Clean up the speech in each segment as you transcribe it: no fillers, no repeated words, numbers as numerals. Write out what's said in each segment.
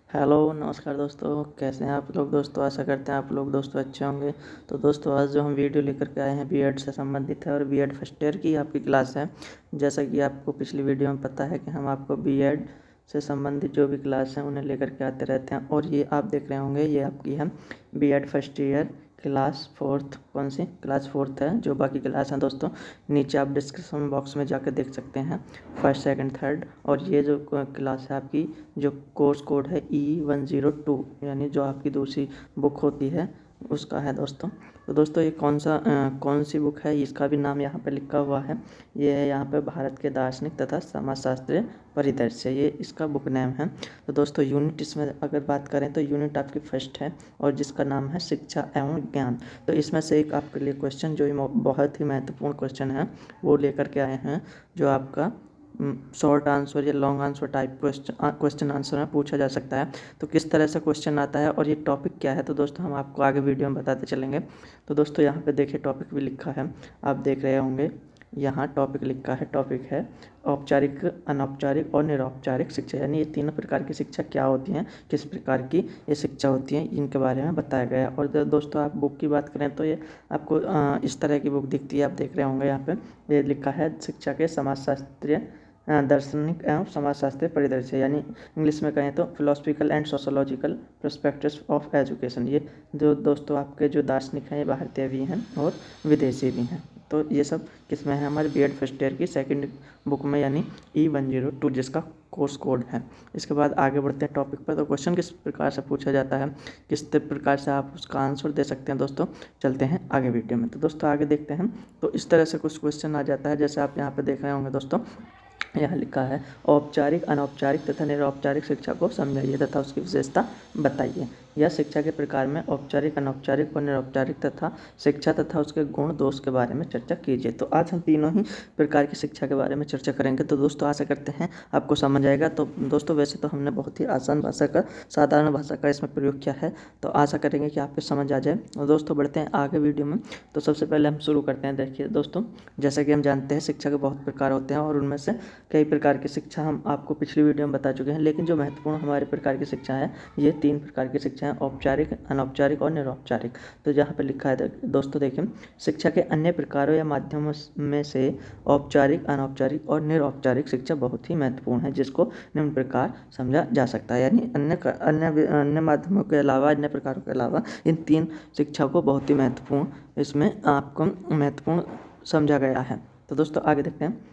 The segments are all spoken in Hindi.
हेलो नमस्कार दोस्तों, कैसे हैं आप लोग दोस्तों। आशा करते हैं आप लोग दोस्तों अच्छे होंगे। तो दोस्तों आज जो हम वीडियो लेकर के आए हैं बीएड से संबंधित है और बीएड फर्स्ट ईयर की आपकी क्लास है। जैसा कि आपको पिछली वीडियो में पता है कि हम आपको बीएड से संबंधित जो भी क्लास हैं उन्हें लेकर के आते रहते हैं। और ये आप देख रहे होंगे, ये आपकी है BEd first year class fourth. कौन सी क्लास फोर्थ है। जो बाकी क्लास हैं दोस्तों नीचे आप डिस्क्रिप्शन बॉक्स में जाकर देख सकते हैं, फर्स्ट सेकंड थर्ड। और ये जो क्लास है आपकी, जो कोर्स कोड है E102, यानी जो आपकी दूसरी बुक होती है उसका है दोस्तों। तो दोस्तों ये कौन सी बुक है, इसका भी नाम यहाँ पे लिखा हुआ है। ये है यहाँ पे भारत के दार्शनिक तथा समाजशास्त्रीय परिदृश्य, ये इसका बुक नेम है। तो दोस्तों यूनिट इसमें अगर बात करें तो यूनिट आपकी फर्स्ट है और जिसका नाम है शिक्षा एवं ज्ञान। तो इसमें से एक आपके लिए क्वेश्चन जो बहुत ही महत्वपूर्ण क्वेश्चन है वो लेकर के आए हैं, जो आपका शॉर्ट आंसर या long answer type question answer में पूछा जा सकता है। तो किस तरह से क्वेश्चन आता है और ये टॉपिक क्या है, तो दोस्तों हम आपको आगे वीडियो में बताते चलेंगे। तो दोस्तों यहाँ पे देखिए टॉपिक भी लिखा है, आप देख रहे होंगे यहाँ टॉपिक लिखा है। टॉपिक है औपचारिक, अनौपचारिक और निरौपचारिक शिक्षा, यानी ये तीनों प्रकार की शिक्षा क्या होती हैं, किस प्रकार की ये शिक्षा होती है, इनके बारे में बताया गया है। और दोस्तों आप बुक की बात करें तो ये आपको इस तरह की बुक दिखती है, आप देख रहे होंगे यहाँ पे ये लिखा है शिक्षा के समाजशास्त्रीय दार्शनिक एवं समाजशास्त्रीय परिदृश्य, यानी इंग्लिश में कहें तो philosophical and sociological perspectives of education. ये जो दोस्तों आपके जो दार्शनिक हैं ये भारतीय भी हैं और विदेशी भी हैं। तो ये सब किस में है, हमारे बीएड फर्स्ट ईयर की सेकंड बुक में, यानी E102 जिसका कोर्स कोड है। इसके बाद आगे बढ़ते हैं टॉपिक पर। तो क्वेश्चन किस प्रकार से पूछा जाता है, किस प्रकार से आप उसका आंसर दे सकते हैं दोस्तों, चलते हैं आगे वीडियो में। तो दोस्तों आगे देखते हैं। तो इस तरह से कुछ क्वेश्चन आ जाता है, जैसे आप यहाँ पे देख रहे होंगे दोस्तों, यहाँ लिखा है औपचारिक, अनौपचारिक तथा निरौपचारिक शिक्षा को समझाइए तथा उसकी विशेषता बताइए। यह शिक्षा के प्रकार में औपचारिक, अनौपचारिक और निरौपचारिक तथा शिक्षा तथा उसके गुण दोष के बारे में चर्चा कीजिए। तो आज हम तीनों ही प्रकार की शिक्षा के बारे में चर्चा करेंगे। तो दोस्तों आशा करते हैं आपको समझ आएगा। तो दोस्तों वैसे तो हमने बहुत ही आसान भाषा का, साधारण भाषा का इसमें प्रयोग किया है, तो आशा करेंगे कि आपको समझ आ जाए। और दोस्तों बढ़ते हैं आगे वीडियो में। तो सबसे पहले हम शुरू करते हैं। देखिए दोस्तों, जैसा कि हम जानते हैं शिक्षा के बहुत प्रकार होते हैं और उनमें से कई प्रकार की शिक्षा हम आपको पिछली वीडियो में बता चुके हैं, लेकिन जो महत्वपूर्ण हमारे प्रकार की शिक्षा है ये तीन प्रकार की शिक्षा है, औपचारिक, अनौपचारिक और निरौपचारिक। तो जहाँ पर लिखा है दोस्तों देखिए, शिक्षा के अन्य प्रकारों या माध्यमों में से औपचारिक, अनौपचारिक और निरौपचारिक शिक्षा बहुत ही महत्वपूर्ण है, जिसको निम्न प्रकार समझा जा सकता है। यानी अन्य माध्यमों के अलावा, अन्य प्रकारों के अलावा इन तीन शिक्षा को बहुत ही महत्वपूर्ण, इसमें आपको महत्वपूर्ण समझा गया है। तो दोस्तों आगे देखते हैं।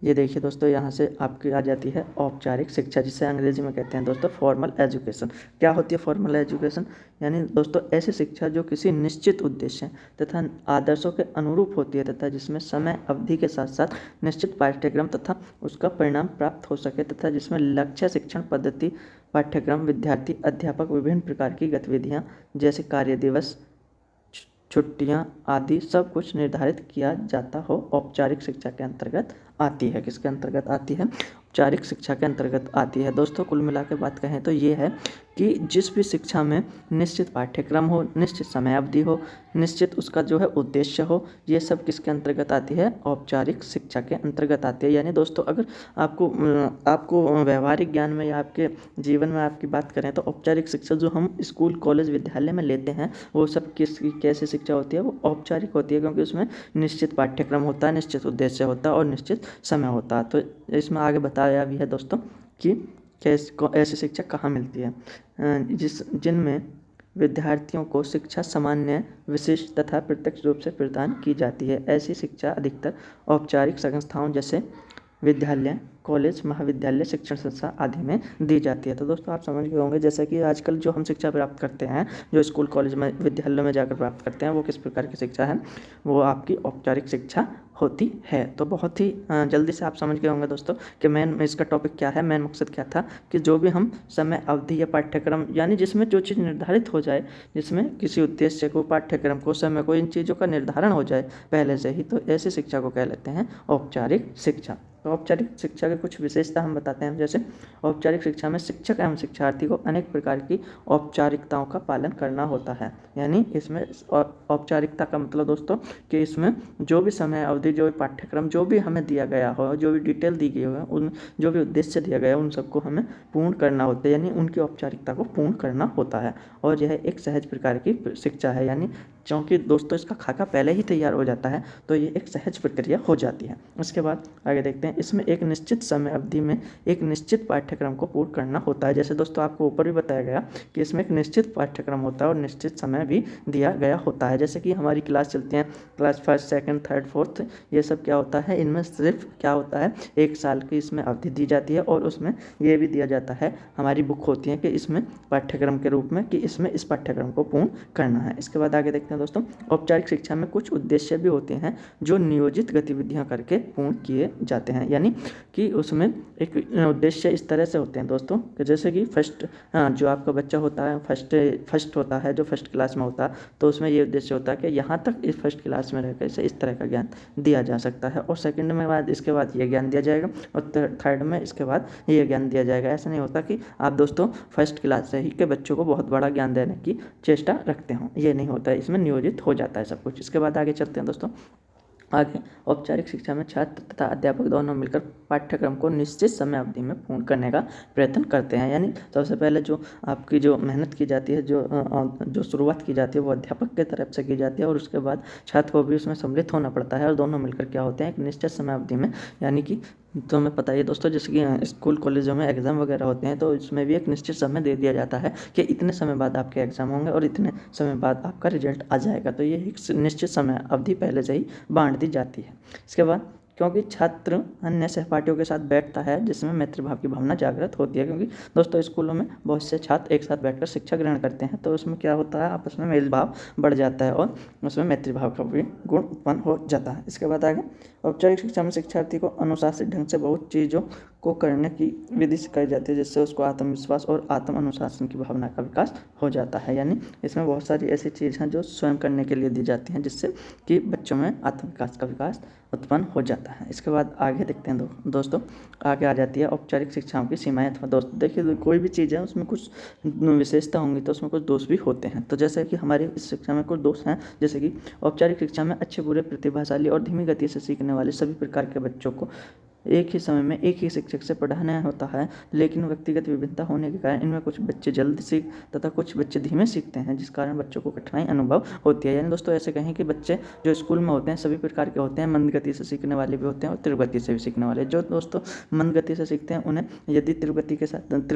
ये देखिए दोस्तों, यहाँ से आपकी आ जाती है औपचारिक शिक्षा, जिसे अंग्रेजी में कहते हैं दोस्तों फॉर्मल एजुकेशन। क्या होती है फॉर्मल एजुकेशन, यानी दोस्तों ऐसी शिक्षा जो किसी निश्चित उद्देश्य तथा आदर्शों के अनुरूप होती है तथा जिसमें समय अवधि के साथ साथ निश्चित पाठ्यक्रम तथा उसका परिणाम प्राप्त हो सके, तथा जिसमें लक्ष्य, शिक्षण पद्धति, पाठ्यक्रम, विद्यार्थी, अध्यापक, विभिन्न प्रकार की गतिविधियाँ जैसे कार्य दिवस, छुट्टियां आदि सब कुछ निर्धारित किया जाता हो, औपचारिक शिक्षा के अंतर्गत आती है। किसके अंतर्गत आती है, औपचारिक शिक्षा के अंतर्गत आती है। दोस्तों कुल मिला के बात कहें तो ये है कि जिस भी शिक्षा में निश्चित पाठ्यक्रम हो, निश्चित समय अवधि हो, निश्चित उसका जो है उद्देश्य हो, ये सब किसके अंतर्गत आती है, औपचारिक शिक्षा के अंतर्गत आती है। यानी दोस्तों अगर आपको व्यवहारिक ज्ञान में या आपके जीवन में आपकी बात करें तो औपचारिक शिक्षा जो हम स्कूल, कॉलेज, विद्यालय में लेते हैं वो सब कैसी शिक्षा होती है, वो औपचारिक होती है, क्योंकि उसमें निश्चित पाठ्यक्रम होता है, निश्चित उद्देश्य होता है और निश्चित समय होता है। तो इसमें आगे बताया भी है दोस्तों कि ऐसी शिक्षा कहाँ मिलती है, जिनमें विद्यार्थियों को शिक्षा सामान्य, विशिष्ट तथा प्रत्यक्ष रूप से प्रदान की जाती है। ऐसी शिक्षा अधिकतर औपचारिक संस्थाओं जैसे विद्यालय, कॉलेज, महाविद्यालय, शिक्षण संस्था आदि में दी जाती है। तो दोस्तों आप समझ गए होंगे, जैसे कि आजकल जो हम शिक्षा प्राप्त करते हैं, जो स्कूल, कॉलेज में, विद्यालयों में जाकर प्राप्त करते हैं, वो किस प्रकार की शिक्षा है, वो आपकी औपचारिक शिक्षा होती है। तो बहुत ही जल्दी से आप समझ गए होंगे दोस्तों कि मेन इसका टॉपिक क्या है, मेन मकसद क्या था, कि जो भी हम समय अवधि या पाठ्यक्रम, यानी जिसमें जो चीज़ निर्धारित हो जाए, जिसमें किसी उद्देश्य को, पाठ्यक्रम को, समय को, इन चीज़ों का निर्धारण हो जाए पहले से ही, तो ऐसी शिक्षा को कह लेते हैं औपचारिक शिक्षा। तो औपचारिक शिक्षा की कुछ विशेषता हम बताते हैं। जैसे औपचारिक शिक्षा में शिक्षक एवं शिक्षार्थी को अनेक प्रकार की औपचारिकताओं का पालन करना होता है। यानी इसमें औपचारिकता का मतलब दोस्तों कि इसमें जो भी समय अवधि, जो भी पाठ्यक्रम, जो भी हमें दिया गया हो, जो भी डिटेल दी गई हो, उन जो भी उद्देश्य दिया गया है उन सबको हमें पूर्ण करना होता है, यानी उनकी औपचारिकता को पूर्ण करना होता है। और यह एक सहज प्रकार की शिक्षा है, यानी क्योंकि दोस्तों इसका खाका पहले ही तैयार हो जाता है तो ये एक सहज प्रक्रिया हो जाती है। उसके बाद आगे देखते हैं, इसमें एक निश्चित समय अवधि में एक निश्चित पाठ्यक्रम को पूर्ण करना होता है। जैसे दोस्तों आपको ऊपर भी बताया गया कि इसमें एक निश्चित पाठ्यक्रम होता है और निश्चित समय भी दिया गया होता है। जैसे कि हमारी क्लास चलती है, class first, second, third, fourth, ये सब क्या होता है, इनमें सिर्फ क्या होता है, 1 साल की इसमें अवधि दी जाती है और उसमें ये भी दिया जाता है, हमारी बुक होती है कि इसमें पाठ्यक्रम के रूप में कि इसमें इस पाठ्यक्रम को पूर्ण करना है। इसके बाद आगे देखते हैं दोस्तों, औपचारिक शिक्षा में कुछ उद्देश्य भी होते हैं जो नियोजित गतिविधियां करके पूर्ण किए जाते हैं। यानी कि उसमें एक उद्देश्य इस तरह से होते हैं दोस्तों कि जैसे कि फर्स्ट जो आपका बच्चा होता है, फर्स्ट होता है, जो फर्स्ट क्लास में होता है, तो उसमें ये उद्देश्य होता है कि यहाँ तक इस फर्स्ट क्लास में रहकर इसे इस तरह का ज्ञान दिया जा सकता है, और सेकंड में बाद इसके बाद ये ज्ञान दिया जाएगा, और थर्ड में इसके बाद ये ज्ञान दिया जाएगा। ऐसा नहीं होता कि आप दोस्तों फर्स्ट क्लास से ही के बच्चों को बहुत बड़ा ज्ञान देने की चेष्टा रखते हों, ये नहीं होता है, इसमें नियोजित हो जाता है सब कुछ। इसके बाद आगे चलते हैं दोस्तों। आगे औपचारिक शिक्षा में छात्र तथा अध्यापक दोनों मिलकर पाठ्यक्रम को निश्चित समय अवधि में पूर्ण करने का प्रयत्न करते हैं। यानी सबसे पहले जो आपकी जो मेहनत की जाती है, जो शुरुआत की जाती है, वो अध्यापक की तरफ से की जाती है और उसके बाद छात्र को भी उसमें सम्मिलित होना पड़ता है, और दोनों मिलकर क्या होते हैं, एक निश्चित समय अवधि में, यानी कि तो हमें पता ही है दोस्तों, जैसे कि स्कूल कॉलेजों में एग्ज़ाम वगैरह होते हैं, तो इसमें भी एक निश्चित समय दे दिया जाता है कि इतने समय बाद आपके एग्ज़ाम होंगे और इतने समय बाद आपका रिजल्ट आ जाएगा। तो ये एक निश्चित समय अवधि पहले से ही बांट दी जाती है। इसके बाद क्योंकि छात्र अन्य सहपाठियों के साथ बैठता है जिसमें मैत्रीभाव की भावना जागृत होती है, क्योंकि दोस्तों स्कूलों में बहुत से छात्र एक साथ बैठकर शिक्षा ग्रहण करते हैं, तो उसमें क्या होता है, आपस में मेल भाव बढ़ जाता है और उसमें मैत्रीभाव का भी गुण उत्पन्न हो जाता है। इसके बाद आगे औपचारिक शिक्षा में शिक्षार्थी को अनुशासित ढंग से बहुत चीज़ों को करने की विधि सिखाई जाती है, जिससे उसको आत्मविश्वास और आत्म अनुशासन की भावना का विकास हो जाता है। यानी इसमें बहुत सारी ऐसी चीज़ हैं जो स्वयं करने के लिए दी जाती हैं, जिससे कि बच्चों में आत्मविकास का विकास उत्पन्न हो जाता है। इसके बाद आगे देखते हैं दोस्तों, आगे आ जाती है औपचारिक शिक्षाओं की सीमाएं अथवा दोस्त। देखिए कोई भी चीज़ है उसमें कुछ विशेषता होंगी तो उसमें कुछ दोष भी होते हैं। तो जैसे कि हमारी इस शिक्षा में कुछ दोष हैं, जैसे कि औपचारिक शिक्षा में अच्छे बुरे, प्रतिभाशाली और धीमी गति से सीखने वाले सभी प्रकार के बच्चों को एक ही समय में एक ही शिक्षक से पढ़ाना होता है, लेकिन व्यक्तिगत विभिन्नता होने के कारण इनमें कुछ बच्चे जल्द सीख तथा कुछ बच्चे धीमे सीखते हैं, जिस कारण बच्चों को कठिनाई अनुभव होती है। यानी दोस्तों ऐसे कहें कि बच्चे जो स्कूल में होते हैं सभी प्रकार के होते हैं, मंद गति से सीखने वाले भी होते हैं और तीव्र गति से भी सीखने वाले। जो दोस्तों मंद गति से सीखते हैं उन्हें यदि तीव्र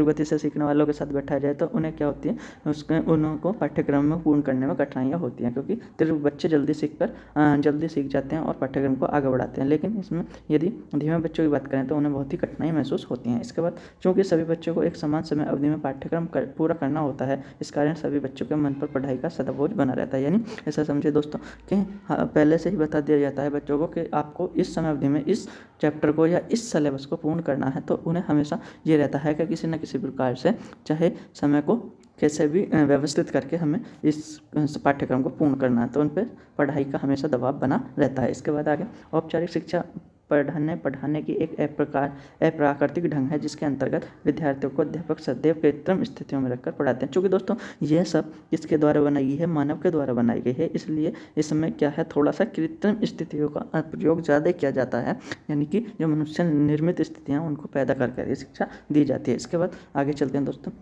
गति से सीखने वालों के साथ बैठाया जाए तो उन्हें क्या होती है, उसमें उनको पाठ्यक्रम में पूर्ण करने में कठिनाइयाँ होती हैं, क्योंकि तीव्र बच्चे जल्दी सीख जाते हैं और पाठ्यक्रम को आगे बढ़ाते हैं, लेकिन इसमें यदि धीमे बच्चों की बात करें तो उन्हें बहुत ही कठिनाई महसूस होती है। इसके बाद चूँकि सभी बच्चों को एक समान समय अवधि में पाठ्यक्रम पूरा करना होता है, इस कारण सभी बच्चों के मन पर पढ़ाई का सदाबोझ बना रहता है। यानी ऐसा समझिए दोस्तों कि पहले से ही बता दिया जाता है बच्चों को कि आपको इस समय अवधि में इस चैप्टर को या इस सिलेबस को पूर्ण करना है, तो उन्हें हमेशा ये रहता है कि किसी न किसी प्रकार से चाहे समय को कैसे भी व्यवस्थित करके हमें इस पाठ्यक्रम को पूर्ण करना है, तो उन पर पढ़ाई का हमेशा दबाव बना रहता है। इसके बाद आगे औपचारिक शिक्षा पढ़ाने की एक अप्राकृतिक ढंग है, जिसके अंतर्गत विद्यार्थियों को अध्यापक सदैव कृत्रिम स्थितियों में रखकर पढ़ाते हैं। चूँकि दोस्तों यह सब किसके द्वारा बनाई गई है, मानव के द्वारा बनाई गई है, इसलिए इसमें क्या है, थोड़ा सा कृत्रिम स्थितियों का प्रयोग ज़्यादा किया जाता है, यानी कि जो मनुष्य निर्मित स्थितियाँ उनको पैदा करके शिक्षा दी जाती है। इसके बाद आगे चलते हैं दोस्तों,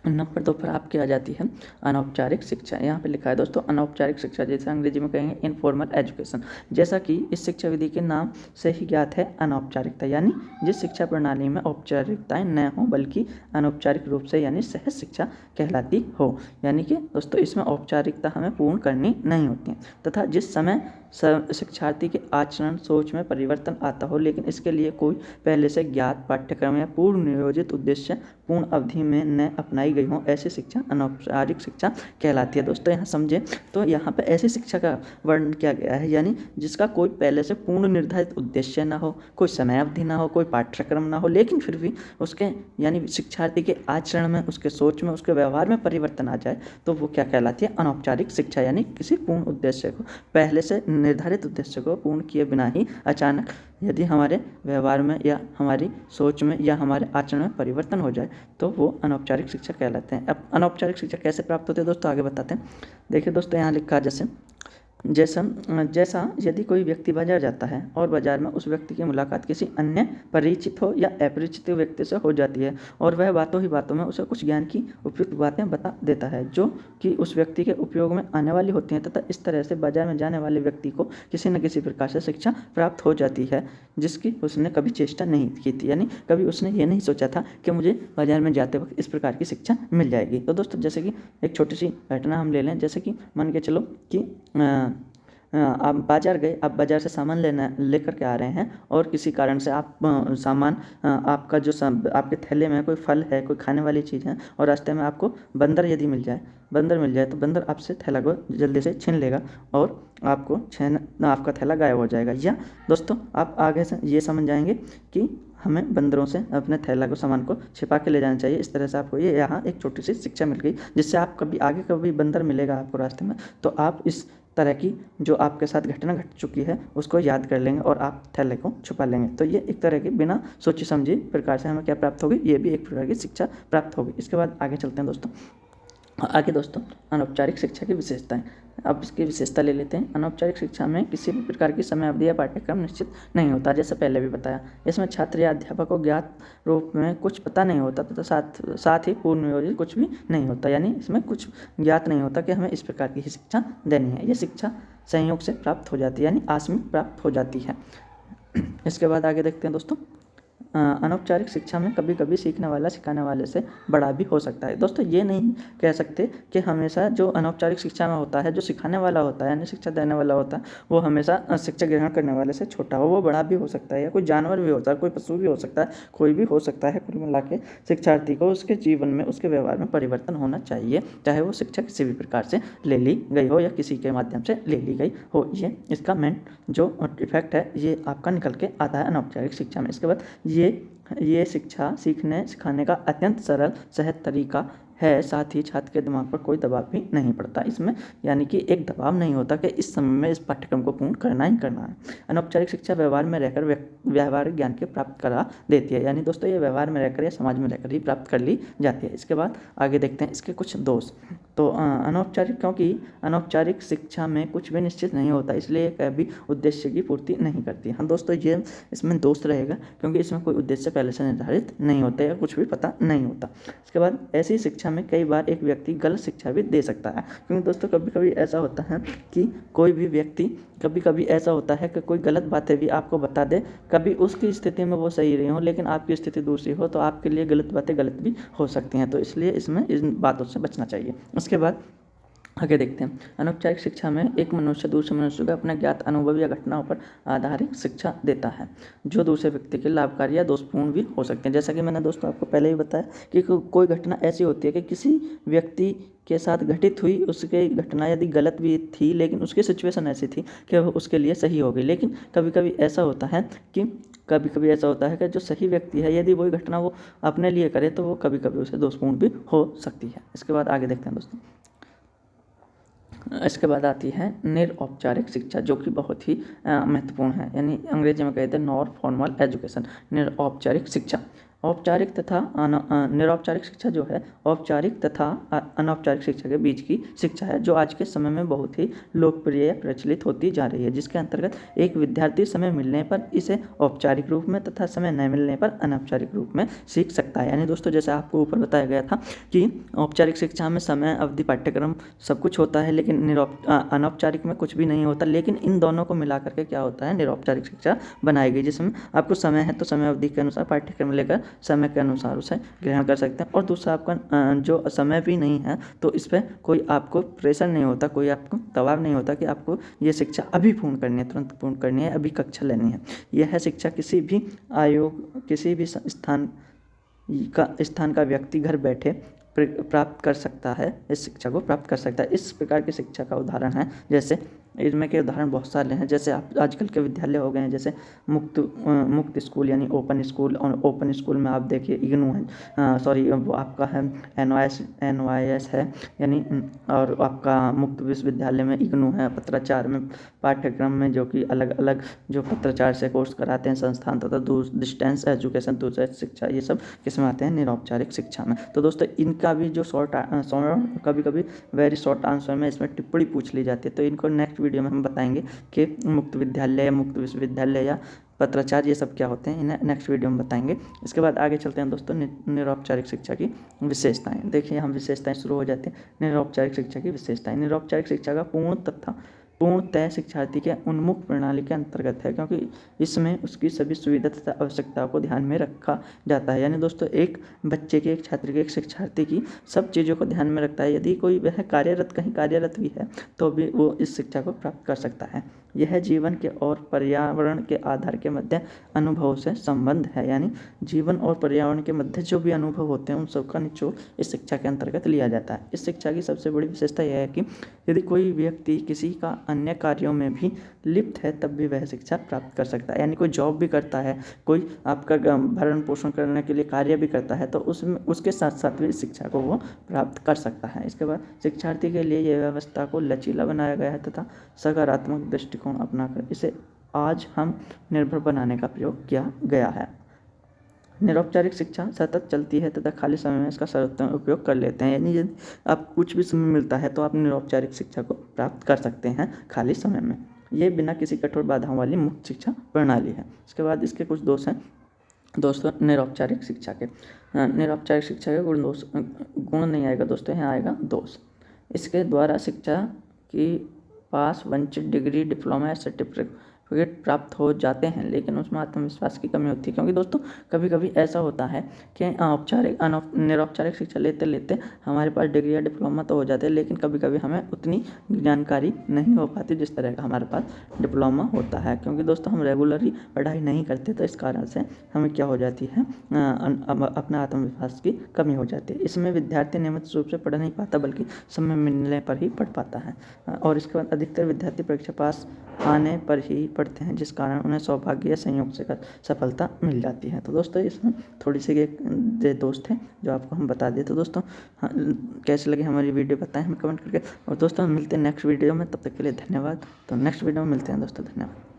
नंबर 2 पर आपकी आ जाती है अनौपचारिक शिक्षा। यहाँ पे लिखा है दोस्तों अनौपचारिक शिक्षा, जैसे अंग्रेजी में कहेंगे इनफॉर्मल एजुकेशन। जैसा कि इस शिक्षा विधि के नाम से ही ज्ञात है, अनौपचारिकता, यानी जिस शिक्षा प्रणाली में औपचारिकताएं न हो बल्कि अनौपचारिक रूप से यानी सहज शिक्षा कहलाती हो। यानी कि दोस्तों इसमें औपचारिकता हमें पूर्ण करनी नहीं होती है, तथा जिस समय शिक्षार्थी के आचरण सोच में परिवर्तन आता हो, लेकिन इसके लिए कोई पहले से ज्ञात पाठ्यक्रम या पूर्व नियोजित उद्देश्य पूर्ण अवधि में न अपनाई गई हो, ऐसी शिक्षा अनौपचारिक शिक्षा कहलाती है। दोस्तों यहाँ समझे तो यहाँ पे ऐसी शिक्षा का वर्णन किया गया है, यानी जिसका कोई पहले से पूर्ण निर्धारित उद्देश्य ना हो, कोई समय अवधि ना हो, कोई पाठ्यक्रम ना हो, लेकिन फिर भी उसके यानी शिक्षार्थी के आचरण में, उसके सोच में, उसके व्यवहार में परिवर्तन आ जाए, तो वो क्या कहलाती है, अनौपचारिक शिक्षा। यानी किसी पूर्ण उद्देश्य को पहले से निर्धारित उद्देश्य को पूर्ण किए बिना ही अचानक यदि हमारे व्यवहार में या हमारी सोच में या हमारे आचरण में परिवर्तन हो जाए तो वो अनौपचारिक शिक्षा कहलाते हैं। अब अनौपचारिक शिक्षा कैसे प्राप्त होती है दोस्तों, आगे बताते हैं। देखिए दोस्तों, यहाँ लिखा जैसा यदि कोई व्यक्ति बाजार जाता है और बाजार में उस व्यक्ति की मुलाकात किसी अन्य परिचित हो या अपरिचित व्यक्ति से हो जाती है और वह बातों ही बातों में उसे कुछ ज्ञान की उपयुक्त बातें बता देता है जो कि उस व्यक्ति के उपयोग में आने वाली होती हैं, तथा इस तरह से बाजार में जाने वाले व्यक्ति को किसी न किसी प्रकार से शिक्षा प्राप्त हो जाती है जिसकी उसने कभी चेष्टा नहीं की थी। यानी कभी उसने ये नहीं सोचा था कि मुझे बाजार में जाते वक्त इस प्रकार की शिक्षा मिल जाएगी। तो दोस्तों, जैसे कि एक छोटी सी घटना हम ले लें, जैसे कि मान के चलो कि आप बाज़ार गए, आप बाज़ार से सामान लेकर के आ रहे हैं और किसी कारण से आप सामान आपका जो आपके थैले में कोई फल है, कोई खाने वाली चीज़ है और रास्ते में आपको बंदर यदि मिल जाए तो बंदर आपसे थैला को जल्दी से छीन लेगा और आपका थैला गायब हो जाएगा। या दोस्तों, आप आगे से ये समझ जाएंगे कि हमें बंदरों से अपने थैला को सामान को छिपा के ले जाना चाहिए। इस तरह से आपको ये यहाँ एक छोटी सी शिक्षा मिल गई, जिससे आप कभी बंदर मिलेगा आपको रास्ते में तो आप इस तरह की जो आपके साथ घटना घट चुकी है उसको याद कर लेंगे और आप थैले को छुपा लेंगे। तो ये एक तरह की बिना सोची समझी प्रकार से हमें क्या प्राप्त होगी, ये भी एक प्रकार की शिक्षा प्राप्त होगी। इसके बाद आगे चलते हैं दोस्तों। अनौपचारिक शिक्षा की विशेषताएं। अब इसकी विशेषता ले लेते हैं। अनौपचारिक शिक्षा में किसी भी प्रकार की समय अवधि या पाठ्यक्रम निश्चित नहीं होता, जैसे पहले भी बताया। इसमें छात्र या अध्यापक को ज्ञात रूप में कुछ पता नहीं होता तथा साथ ही पूर्व नियोजित कुछ भी नहीं होता। यानी इसमें कुछ ज्ञात नहीं होता कि हमें इस प्रकार की ही शिक्षा देनी है। ये शिक्षा संयोग से प्राप्त हो जाती है, यानी आकस्मिक प्राप्त हो जाती है। इसके बाद आगे देखते हैं दोस्तों। अनौपचारिक शिक्षा में कभी कभी सीखने वाला सिखाने वाले से बड़ा भी हो सकता है। दोस्तों, ये नहीं कह सकते कि हमेशा जो अनौपचारिक शिक्षा में होता है, जो सिखाने वाला होता है यानी शिक्षा देने वाला होता है, वो हमेशा शिक्षा ग्रहण करने वाले से छोटा हो। वो बड़ा भी हो सकता है या कोई जानवर भी होता है, कोई पशु भी हो सकता है, कोई भी हो सकता है। कुल मिला के शिक्षार्थी को उसके जीवन में, उसके व्यवहार में परिवर्तन होना चाहिए, चाहे वो शिक्षा किसी भी प्रकार से ले ली गई हो या किसी के माध्यम से ले ली गई हो। ये इसका मेन जो इफेक्ट है ये आपका निकल के आता है अनौपचारिक शिक्षा में। इसके बाद ये शिक्षा सीखने सिखाने का अत्यंत सरल सहज तरीका है। साथ ही छात्र के दिमाग पर कोई दबाव भी नहीं पड़ता इसमें, यानी कि एक दबाव नहीं होता कि इस समय में इस पाठ्यक्रम को पूर्ण करना ही करना है। अनौपचारिक शिक्षा व्यवहार में रहकर व्यवहारिक ज्ञान के प्राप्त करा देती है, यानी दोस्तों ये व्यवहार में रहकर या समाज में रहकर ही प्राप्त कर ली जाती है। इसके बाद आगे देखते हैं इसके कुछ दोष। तो क्योंकि अनौपचारिक शिक्षा में कुछ भी निश्चित नहीं होता, इसलिए कभी उद्देश्य की पूर्ति नहीं करती। हाँ दोस्तों, ये इसमें दोष रहेगा क्योंकि इसमें कोई उद्देश्य पहले से निर्धारित नहीं होता या कुछ भी पता नहीं होता। इसके बाद ऐसी शिक्षा में कई बार एक व्यक्ति गलत शिक्षा भी दे सकता है, क्योंकि दोस्तों कभी कभी ऐसा होता है कि कोई भी व्यक्ति कभी ऐसा होता है कि कोई गलत बातें भी आपको बता दे। कभी उसकी स्थिति में वो सही रही हो लेकिन आपकी स्थिति दूसरी हो, तो आपके लिए गलत बातें गलत भी हो सकती हैं। तो इसलिए इसमें इन बातों से बचना चाहिए। उसके बाद आगे देखते हैं। अनौपचारिक शिक्षा में एक मनुष्य दूसरे मनुष्य को अपने ज्ञात अनुभव या घटनाओं पर आधारित शिक्षा देता है, जो दूसरे व्यक्ति के लाभकारी या दोषपूर्ण भी हो सकते हैं। जैसा कि मैंने दोस्तों आपको पहले ही बताया कि कोई घटना ऐसी होती है कि किसी व्यक्ति के साथ घटित हुई, उसकी घटना यदि गलत भी थी लेकिन उसकी सिचुएशन ऐसी थी कि वह उसके लिए सही हो गई। लेकिन कभी कभी ऐसा होता है कि जो सही व्यक्ति है यदि वही घटना वो अपने लिए करे तो वो कभी कभी उसे दोषपूर्ण भी हो सकती है। इसके बाद आगे देखते हैं दोस्तों। इसके बाद आती है निरौपचारिक शिक्षा, जो कि बहुत ही महत्वपूर्ण है, यानी अंग्रेजी में कहते हैं नॉन फॉर्मल एजुकेशन। निरौपचारिक शिक्षा औपचारिक तथा निरौपचारिक शिक्षा जो है औपचारिक तथा अनौपचारिक शिक्षा के बीच की शिक्षा है, जो आज के समय में बहुत ही लोकप्रिय प्रचलित होती जा रही है, जिसके अंतर्गत एक विद्यार्थी समय मिलने पर इसे औपचारिक रूप में तथा समय न मिलने पर अनौपचारिक रूप में सीख सकता है। यानी दोस्तों जैसे आपको ऊपर बताया गया था कि औपचारिक शिक्षा में समय अवधि पाठ्यक्रम सब कुछ होता है, लेकिन अनौपचारिक में कुछ भी नहीं होता। लेकिन इन दोनों को मिला करके क्या होता है, निरौपचारिक शिक्षा बनाई गई, जिसमें आपको समय है तो समय अवधि के अनुसार पाठ्यक्रम लेकर समय के अनुसार उसे ग्रहण कर सकते हैं। और दूसरा आपका जो समय भी नहीं है तो इस पर कोई आपको प्रेशर नहीं होता, कोई आपको दबाव नहीं होता कि आपको ये शिक्षा अभी पूर्ण करनी है, तुरंत पूर्ण करनी है, अभी कक्षा लेनी है। यह शिक्षा किसी भी आयोग, किसी भी स्थान का व्यक्ति घर बैठे प्राप्त कर सकता है, इस शिक्षा को प्राप्त कर सकता है। इस प्रकार की शिक्षा का उदाहरण है जैसे इसमें के उदाहरण बहुत सारे हैं, जैसे आप आजकल के विद्यालय हो गए हैं, जैसे मुक्त स्कूल यानी ओपन स्कूल। और ओपन स्कूल में आप देखिए इग्नू है, सॉरी वो आपका है NYS है यानी, और आपका मुक्त विश्वविद्यालय में इग्नू है। पत्राचार में पाठ्यक्रम में जो कि अलग अलग जो पत्राचार से कोर्स कराते हैं संस्थान तथा डिस्टेंस एजुकेशन, दूसरी शिक्षा, ये सब किसमें आते हैं, निरौपचारिक शिक्षा में। तो दोस्तों इनका भी जो कभी कभी वेरी शॉर्ट आंसर में इसमें टिप्पणी पूछ ली जाती है, तो इनको नेक्स्ट वीडियो में हम बताएंगे कि मुक्त विद्यालय, मुक्त विश्वविद्यालय या पत्राचार ये सब क्या होते हैं, इन्हें नेक्स्ट वीडियो में बताएंगे। इसके बाद आगे चलते हैं दोस्तों निरौपचारिक शिक्षा की विशेषताएं। देखिए हम विशेषताएं शुरू हो जाती हैं। निरौपचारिक शिक्षा की विशेषताएं। निरौपचारिक शिक्षा का पूर्णतः शिक्षार्थी के उन्मुख प्रणाली के अंतर्गत है, क्योंकि इसमें उसकी सभी सुविधा तथा आवश्यकताओं को ध्यान में रखा जाता है। यानी दोस्तों एक बच्चे के, एक छात्र के, एक शिक्षार्थी की सब चीज़ों को ध्यान में रखता है। यदि कोई वह कहीं कार्यरत भी है तो भी वो इस शिक्षा को प्राप्त कर सकता है। यह जीवन के और पर्यावरण के आधार के मध्य अनुभव से संबंध है, यानी जीवन और पर्यावरण के मध्य जो भी अनुभव होते हैं उन सबका निचोड़ इस शिक्षा के अंतर्गत लिया जाता है। इस शिक्षा की सबसे बड़ी विशेषता यह है कि यदि कोई व्यक्ति किसी का अन्य कार्यों में भी लिप्त है तब भी वह शिक्षा प्राप्त कर सकता है। यानी कोई जॉब भी करता है, कोई आपका भरण पोषण करने के लिए कार्य भी करता है, तो उसमें उसके साथ साथ भी इस शिक्षा को वो प्राप्त कर सकता है। इसके बाद शिक्षार्थी के लिए यह व्यवस्था को लचीला बनाया गया है तथा सकारात्मक दृष्टिकोण अपनाकर इसे आज हम निर्भर बनाने का प्रयोग किया गया है। निरौपचारिक शिक्षा सतत चलती है तथा खाली समय में इसका सर्वोत्तम उपयोग कर लेते हैं। यानी यदि आप कुछ भी समय मिलता है तो आप निरौपचारिक शिक्षा को प्राप्त कर सकते हैं खाली समय में। ये बिना किसी कठोर बाधाओं वाली मुक्त शिक्षा प्रणाली है। इसके बाद इसके कुछ दोष हैं दोस्तों निरौपचारिक शिक्षा के। निरौपचारिक शिक्षा के गुण नहीं आएगा दोस्तों, यहाँ आएगा दोष। इसके द्वारा शिक्षा की पास वंचित डिग्री, डिप्लोमा या सर्टिफिकेट प्राप्त हो जाते हैं, लेकिन उसमें आत्मविश्वास की कमी होती है। क्योंकि दोस्तों कभी कभी ऐसा होता है कि निरौपचारिक शिक्षा लेते लेते हमारे पास डिग्री या डिप्लोमा तो हो जाते हैं, लेकिन कभी कभी हमें उतनी जानकारी नहीं हो पाती जिस तरह का हमारे पास डिप्लोमा होता है। क्योंकि दोस्तों हम रेगुलरली पढ़ाई नहीं करते, तो इस कारण से हमें क्या हो जाती है, अपना आत्मविश्वास की कमी हो जाती है। इसमें विद्यार्थी नियमित रूप से पढ़ नहीं पाता, बल्कि समय मिलने पर ही पढ़ पाता है। और इसके बाद अधिकतर विद्यार्थी परीक्षा पास आने पर ही पढ़ते हैं, जिस कारण उन्हें सौभाग्य या संयोग से सफलता मिल जाती है। तो दोस्तों इसमें थोड़ी सी एक दोस्त थे जो आपको हम बता दिए। तो दोस्तों कैसे लगे हमारी वीडियो बताएं हमें कमेंट करके। और दोस्तों हम मिलते हैं नेक्स्ट वीडियो में, तब तक के लिए धन्यवाद। तो नेक्स्ट वीडियो में मिलते हैं दोस्तों, धन्यवाद।